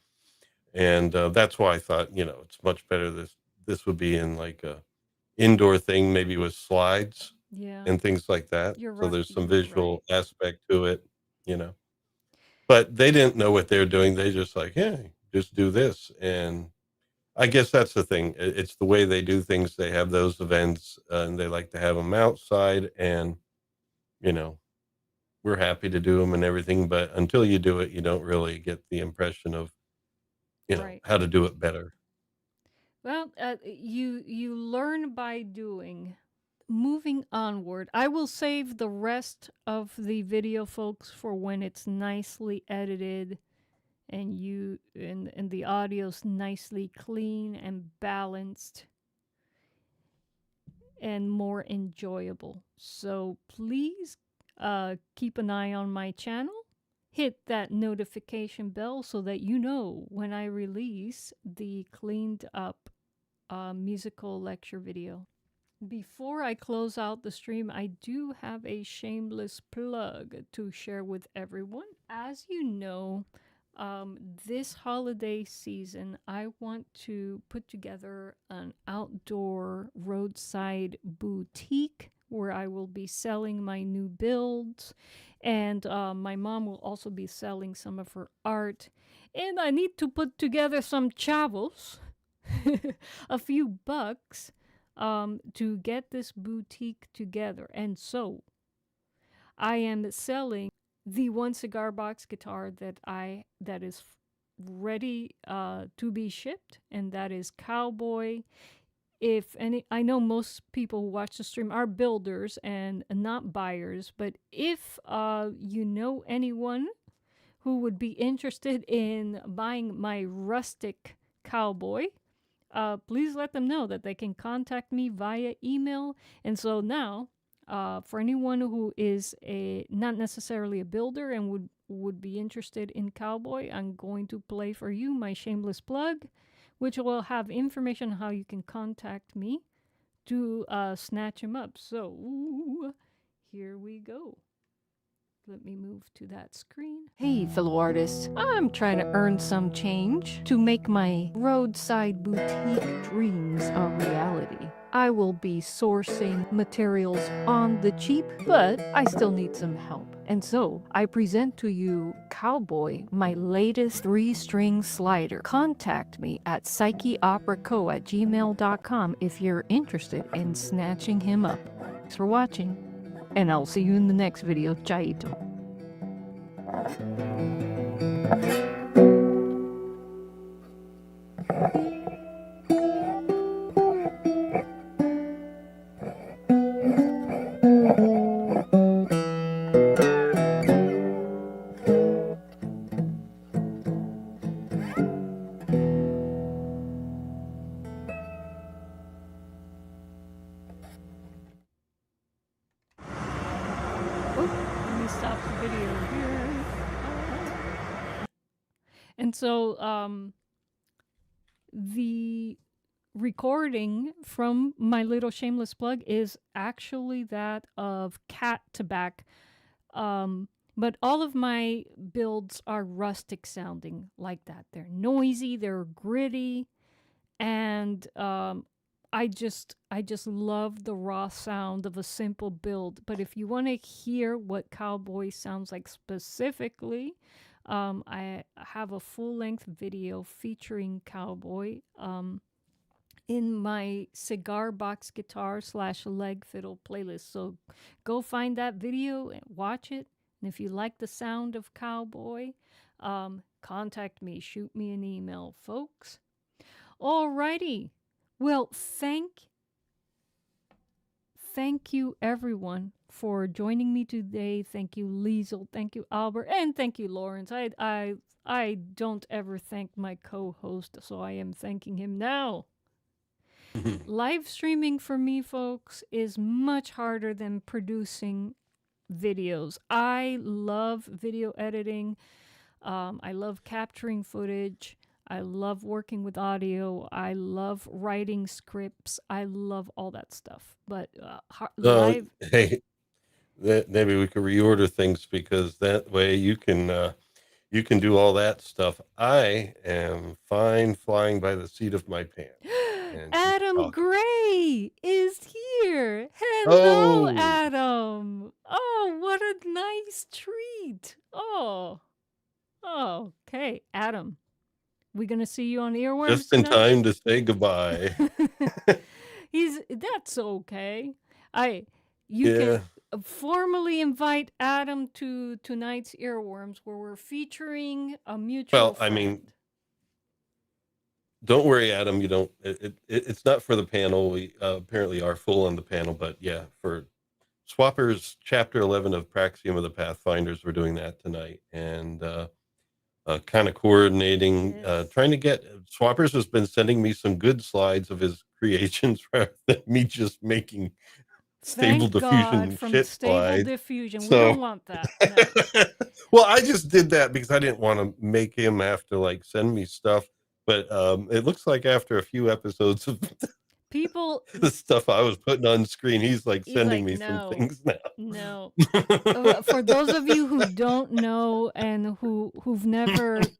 and that's why I thought, it's much better this would be in like a indoor thing, maybe with slides Yeah, and things like that. you're So right. there's some You're right. visual aspect to it, you know. But they didn't know what they're doing. They just like, yeah, just do this. And I guess that's the thing. It's the way they do things. They have those events, and they like to have them outside. And you know, we're happy to do them and everything. But until you do it, you don't really get the impression of Right. how to do it better. Well, you learn by doing. Moving onward, I will save the rest of the video, folks, for when it's nicely edited and and the audio's nicely clean and balanced and more enjoyable. So please keep an eye on my channel. Hit that notification bell so that you know when I release the cleaned up musical lecture video. Before I close out the stream, I do have a shameless plug to share with everyone. As you know, this holiday season, I want to put together an outdoor roadside boutique where I will be selling my new builds. And my mom will also be selling some of her art. And I need to put together some chavos, a few bucks, to get this boutique together. And so I am selling the one cigar box guitar that is ready to be shipped, and that is Cowboy. If any, I know most people who watch the stream are builders and not buyers, but if you know anyone who would be interested in buying my rustic Cowboy, please let them know that they can contact me via email. And so now, for anyone who is not necessarily a builder and would be interested in Cowboy, I'm going to play for you my shameless plug, which will have information on how you can contact me to snatch him up. So here we go. Let me move to that screen. Hey, fellow artists. I'm trying to earn some change to make my roadside boutique dreams a reality. I will be sourcing materials on the cheap, but I still need some help. And so I present to you Cowboy, my latest 3-string slider. Contact me at psycheoperaco@gmail.com if you're interested in snatching him up. Thanks for watching, and I'll see you in the next video. Chaito. Let me stop the video here. And so the recording from my little shameless plug is actually that of Cat to Back. But all of my builds are rustic sounding like that. They're noisy, they're gritty, and I just love the raw sound of a simple build. But if you want to hear what Cowboy sounds like specifically, I have a full-length video featuring Cowboy in my cigar box guitar / leg fiddle playlist. So go find that video and watch it. And if you like the sound of Cowboy, contact me, shoot me an email, folks. Alrighty. Well, thank you everyone for joining me today. Thank you, Liesl. Thank you, Albert, and thank you, Lawrence. I don't ever thank my co-host, so I am thanking him now. Live streaming for me, folks, is much harder than producing videos. I love video editing. I love capturing footage. I love working with audio. I love writing scripts. I love all that stuff. But So, live, hey, maybe we could reorder things because that way you can do all that stuff. I am fine flying by the seat of my pants and just Adam talking. Gray is here. Hello, Oh, Adam. Oh, what a nice treat. Oh, okay, Adam. We gonna see you on just Earworms in tonight? time to say goodbye. That's okay. I you Yeah. can formally invite Adam to tonight's Earworms, where we're featuring a mutual Well, I mean, friend. don't worry, Adam. You don't. It's not for the panel. We apparently are full on the panel, but yeah, for Swappers Chapter 11 of Praxium of the Pathfinders, we're doing that tonight, and kind of coordinating, Yes. trying to get Swappers has been sending me some good slides of his creations rather than me just making stable Thank God diffusion from shit Stable slides. Diffusion. We So, don't want that. No. well, I just did that because I didn't want to make him have to like send me stuff. But it looks like after a few episodes of People, the stuff I was putting on screen, he's like he's sending like, me some no, things now. no. For those of you who don't know and who've never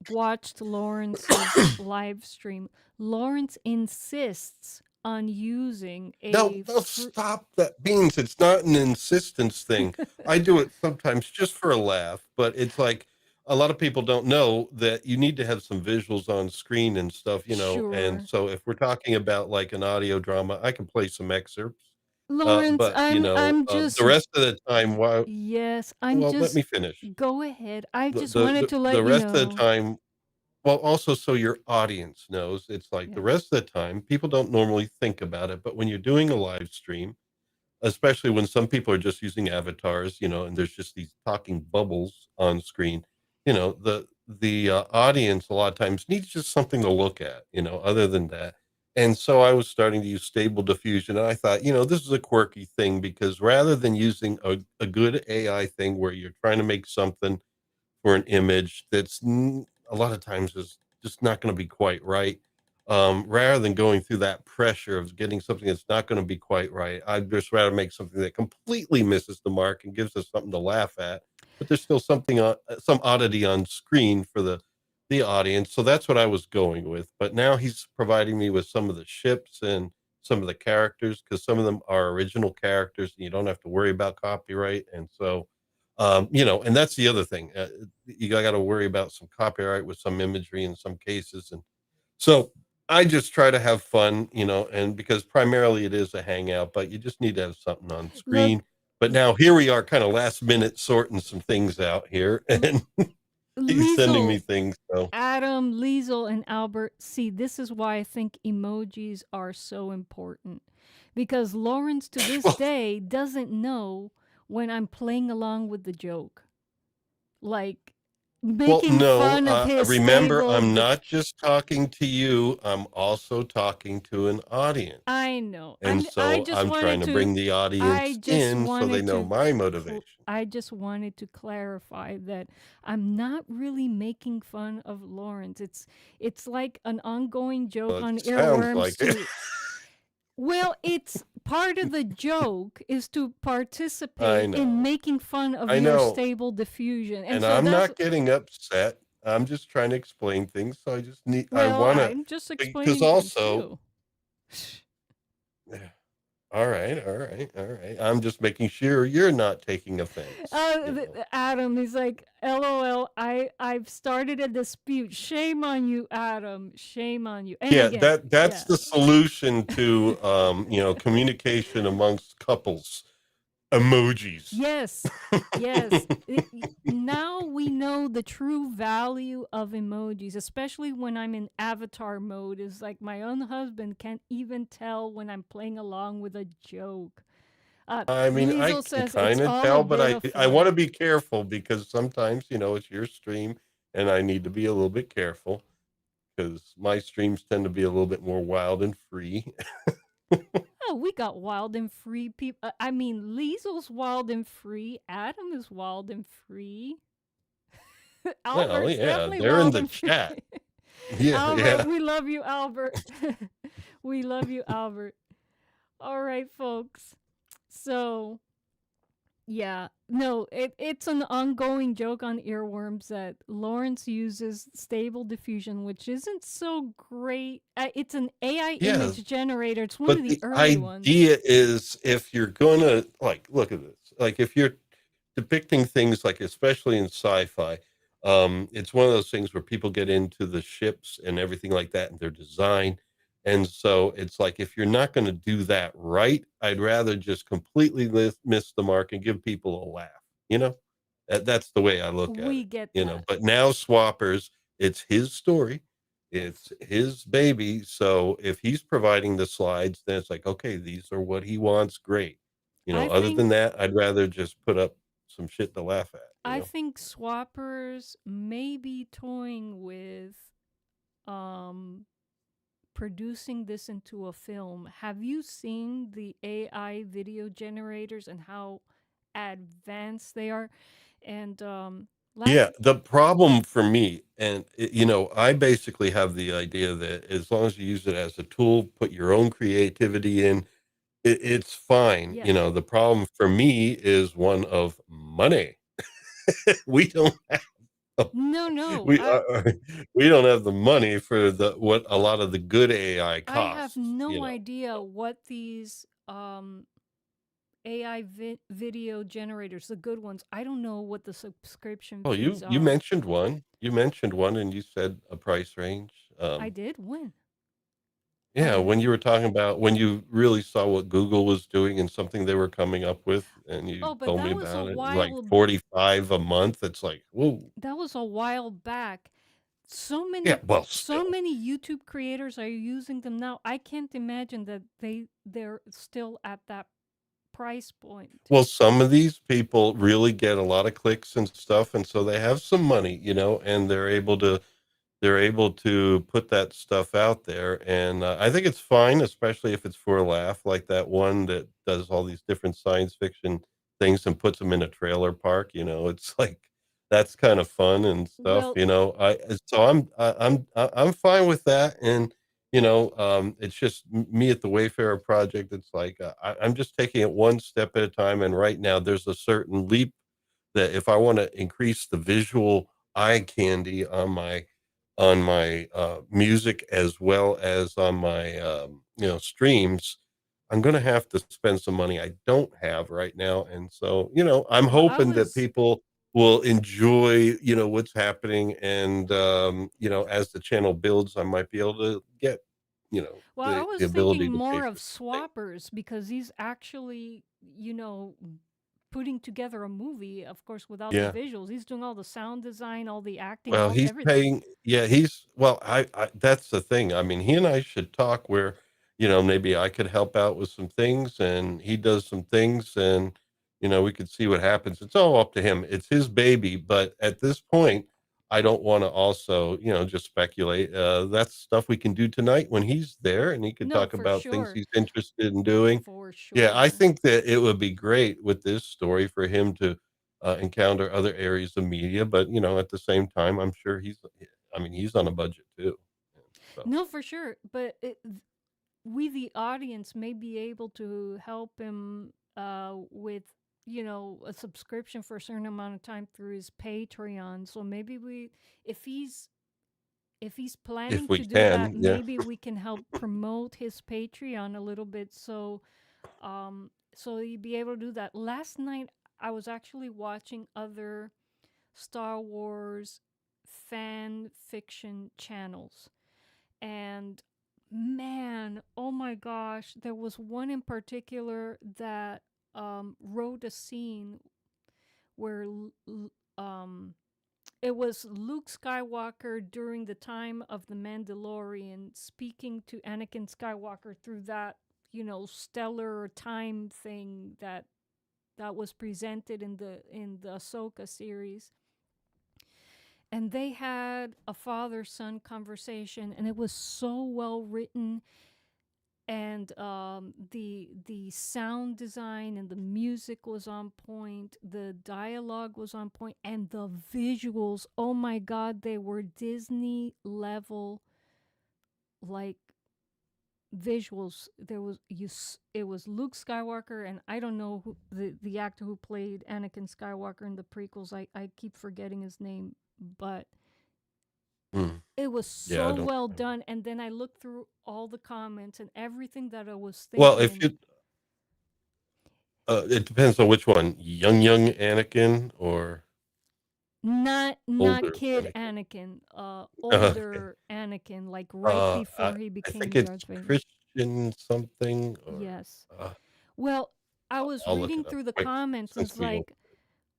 watched Lawrence's live stream, Lawrence insists on using No, a no, stop that, Beans. It's not an insistence thing. I do it sometimes just for a laugh, but it's like a lot of people don't know that you need to have some visuals on screen and stuff, you know. And sure. so if we're talking about like an audio drama, I can play some excerpts. Lawrence, But you know, I'm just the rest of the time, why? yes, I'm Well, let just me finish. go ahead. I The just the wanted the, to let the you rest of the know. time, well, also so your audience knows, it's like the Yeah. rest of the time, people don't normally think about it, but when you're doing a live stream, especially when some people are just using avatars, you know, and there's just these talking bubbles on screen, you know, the audience a lot of times needs just something to look at, you know, other than that. And so I was starting to use stable diffusion, and I thought, you know, this is a quirky thing because rather than using a good AI thing where you're trying to make something for an image that's a lot of times is just not going to be quite right. Rather than going through that pressure of getting something that's not going to be quite right, I'd just rather make something that completely misses the mark and gives us something to laugh at, but there's still something on some oddity on screen for the audience. So that's what I was going with. But now he's providing me with some of the ships and some of the characters because some of them are original characters and you don't have to worry about copyright. And so you know, and that's the other thing. You got to worry about some copyright with some imagery in some cases, and so I just try to have fun, you know, and because primarily it is a hangout, but you just need to have something on Look, screen. But now here we are, kind of last minute sorting some things out here, L- and he's sending me Liesel, things. So Adam, Liesel, and Albert. See, this is why I think emojis are so important. Because Lawrence to this well, day doesn't know when I'm playing along with the joke. Like well, making no, fun of his remember, stable. I'm not just talking to you. I'm also talking to an audience. I know. And I so just I'm trying wanted to to bring the I audience just in so they wanted know to my motivation. I just wanted to clarify that I'm not really making fun of Lawrence. It's like an ongoing joke on It sounds Earworms like it. to well, it's part of the joke is to I participate in know. making fun of I your know. stable diffusion. And And so I'm that's not getting upset. I'm just trying to explain things. So I well, want to, I'm just because explaining things also, too. yeah, all right, all right, all right. I'm just making sure you're not taking offense, you know. Adam, he's like, LOL, I've started a dispute. Shame on you, Adam. Shame on you. And Yeah, again, that's yeah. the solution to, you know, communication amongst couples. Emojis. Yes. Yes. Now we know the true value of emojis, especially when I'm in avatar mode. Is like my own husband can't even tell when I'm playing along with a joke. I mean, I Liesel can says it's kind of all a tell, but bit of I want to fun. be careful because sometimes, you know, it's your stream and I need to be a little bit careful because my streams tend to be a little bit more wild and free. Oh, we got wild and free people. I mean, Liesel's wild and free. Adam is wild and free. Well, Albert's yeah, definitely they're in wild the and free. chat. Yeah, Albert, yeah. we love you, Albert. We love you, Albert. All right, folks. So, yeah, no, it's an ongoing joke on earworms that Lawrence uses stable diffusion, which isn't so great. It's an AI Yeah, image generator. It's one but of the the early ones. idea is if you're gonna like, look at this. Like if you're depicting things like, especially in sci-fi, it's one of those things where people get into the ships and everything like that and their design. And so it's like if you're not going to do that right, I'd rather just completely miss the mark and give people a laugh. You know, that's the way I look at We it. get You know, that. but now Swappers, it's his story, it's his baby. So if he's providing the slides, then it's like, okay, these are what he wants. Great. You know, I other than think that, I'd rather just put up some shit to laugh at, you I know? think swappers may be toying with um producing this into a film. Have you seen the AI video generators and how advanced they are? And Yeah, last the problem for me, and you know, I basically have the idea that as long as you use it as a tool, put your own creativity in, it's fine. You yes. know, the problem for me is one of money. We don't have, No, no. we are, we don't have the money for the what a lot of the good AI I have costs, you no know. idea So, what these AI video generators, the good ones. I don't know what the subscription oh, fees you are. mentioned one. You mentioned one, and you said a price range. I did when? I Yeah, don't when know. you were talking about when you really saw what Google was doing and something they were coming up with, and you Oh, but told me about it, it's like while 45 a month. It's like, whoa. that was a while back. So Yeah, many well, so still. many YouTube creators are using them now. I can't imagine that they're still at that price point. Well, some of these people really get a lot of clicks and stuff, and so they have some money, you know, and they're able to put that stuff out there, and I think it's fine, especially if it's for a laugh, like that one that does all these different science fiction things and puts them in a trailer park. You know, it's like that's kind of fun and stuff. Well, You know, I'm fine with that, and you know, it's just me at the Wayfarer Project. It's like I'm just taking it one step at a time, and right now there's a certain leap that if I want to increase the visual eye candy on my music as well as on my you know, streams, I'm going to have to spend some money I don't have right now. And so, you know, I'm well, I hoping that was people will enjoy, you know, what's happening. And, you know, as the channel builds, I might be able to get, you know, well, I the was ability thinking to pay more of for things. swappers because he's actually, putting together a movie, of course, without the Yeah. visuals. He's doing all the sound design, all the acting, Well, all he's everything. paying, yeah, he's well, I that's the thing. I mean, he and I should talk where, you know, maybe I could help out with some things and he does some things and, you know, we could see what happens. It's all up to him. It's his baby, but at this point, I don't want to also, you know, just speculate. That's stuff we can do tonight when he's there and he can No, talk for about things sure. he's interested in doing. For Yeah, I sure. think that it would be great with this story for him to encounter other areas of media, but you know, at the same time, I'm sure I mean, he's on a budget too. Yeah, so No, for sure. But we, the audience, may be able to help him with, a subscription for a certain amount of time through his Patreon. So maybe if he's if he's if planning we to do that, can, yeah. maybe we can help promote his Patreon a little bit. So he'd be able to do that. Last night, I was actually watching other Star Wars fan fiction channels. And man, oh my gosh, there was one in particular that wrote a scene where it was Luke Skywalker during the time of the Mandalorian speaking to Anakin Skywalker through that, stellar time thing that was presented in the Ahsoka series. And they had a father-son conversation, and it was so well written. and the sound design and the music was on point, the dialogue was on point, and the visuals, oh my god, they were Disney level, like, visuals. It was Luke Skywalker, and I don't know who the actor who played Anakin Skywalker in the prequels. I keep forgetting his name, but Mm. it was Yeah, I so don't well remember. done. And then I looked through all the comments and everything that I was Well, if thinking. you, it depends on which one, young Anakin or Not older kid Anakin. Anakin, Okay. older Anakin, like right before he I think became it's Darth Vader. Christian something, or Yes. uh, Well, I was I'll look reading it up through the quick comments and since it's we don't. like,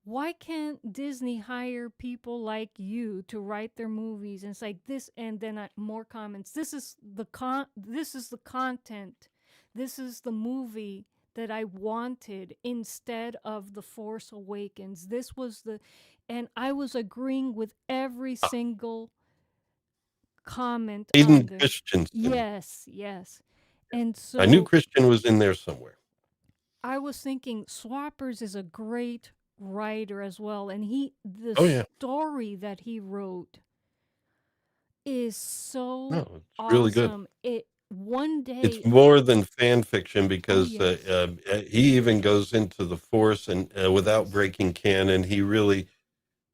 why can't Disney hire people like you to write their movies? And it's like this, and then more comments. This is the content. This is the movie that I wanted instead of The Force Awakens. This was and I was agreeing with every Ah, single comment on Hayden there. Christensen. Yes, yes. And I knew so Christian was in there somewhere. I was thinking Swappers is a great writer as well, and the Oh yeah, story that he wrote is so no, it's really good. awesome. It one It's day, more than fan fiction oh because yes, he even goes into the Force, and without yes, breaking canon, he really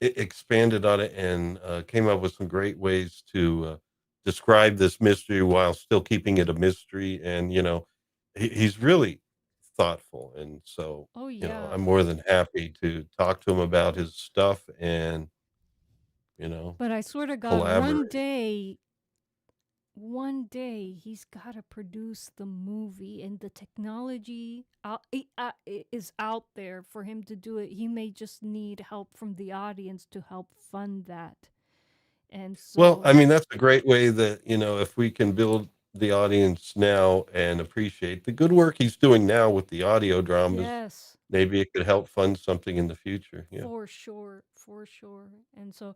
expanded on it and came up with some great ways to describe this mystery while still keeping it a mystery. And he's really thoughtful, and so oh yeah. I'm more than happy to talk to him about his stuff and you know But I swear to God, collaborate. one day he's got to produce the movie, and the technology is out there for him to do it. He may just need help from the audience to help fund that. And Well, I so, mean, that's a great way that, if we can build the audience now and appreciate the good work he's doing now with the audio dramas, yes, maybe it could help fund something in the future. Yeah. for sure, for sure. And so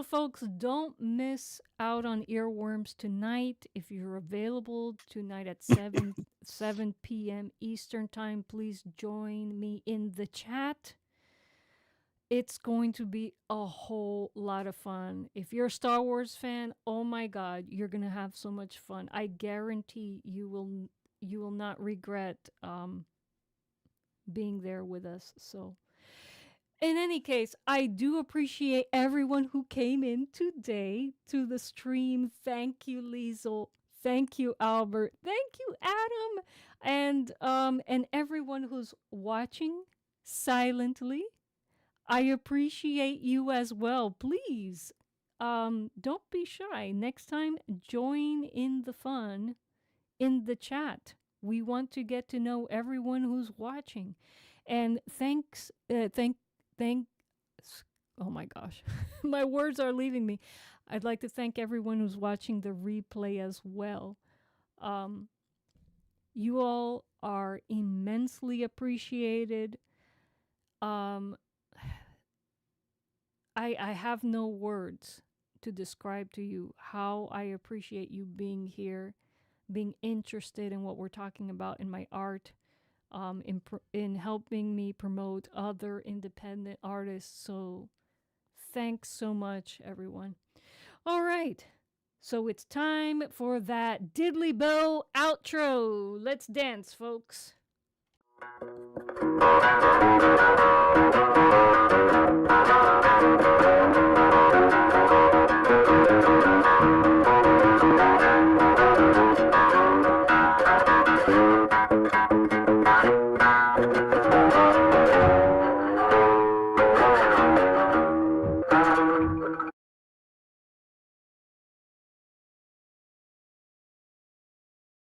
folks, don't miss out on Earworms tonight. If you're available tonight at 7 p.m. Eastern Time, please join me in the chat. It's going to be a whole lot of fun. If you're a Star Wars fan, oh my god, you're going to have so much fun. I guarantee you will not regret being there with us. So in any case, I do appreciate everyone who came in today to the stream. Thank you, Liesel. Thank you, Albert. Thank you, Adam. And everyone who's watching silently. I appreciate you as well. Please, don't be shy. Next time, join in the fun in the chat. We want to get to know everyone who's watching. And thanks, oh my gosh, my words are leaving me. I'd like to thank everyone who's watching the replay as well. Um, you all are immensely appreciated. Um, I have no words to describe to you how I appreciate you being here, being interested in what we're talking about in my art, in helping me promote other independent artists. So thanks so much, everyone. All right. So it's time for that diddly bow outro. Let's dance, folks.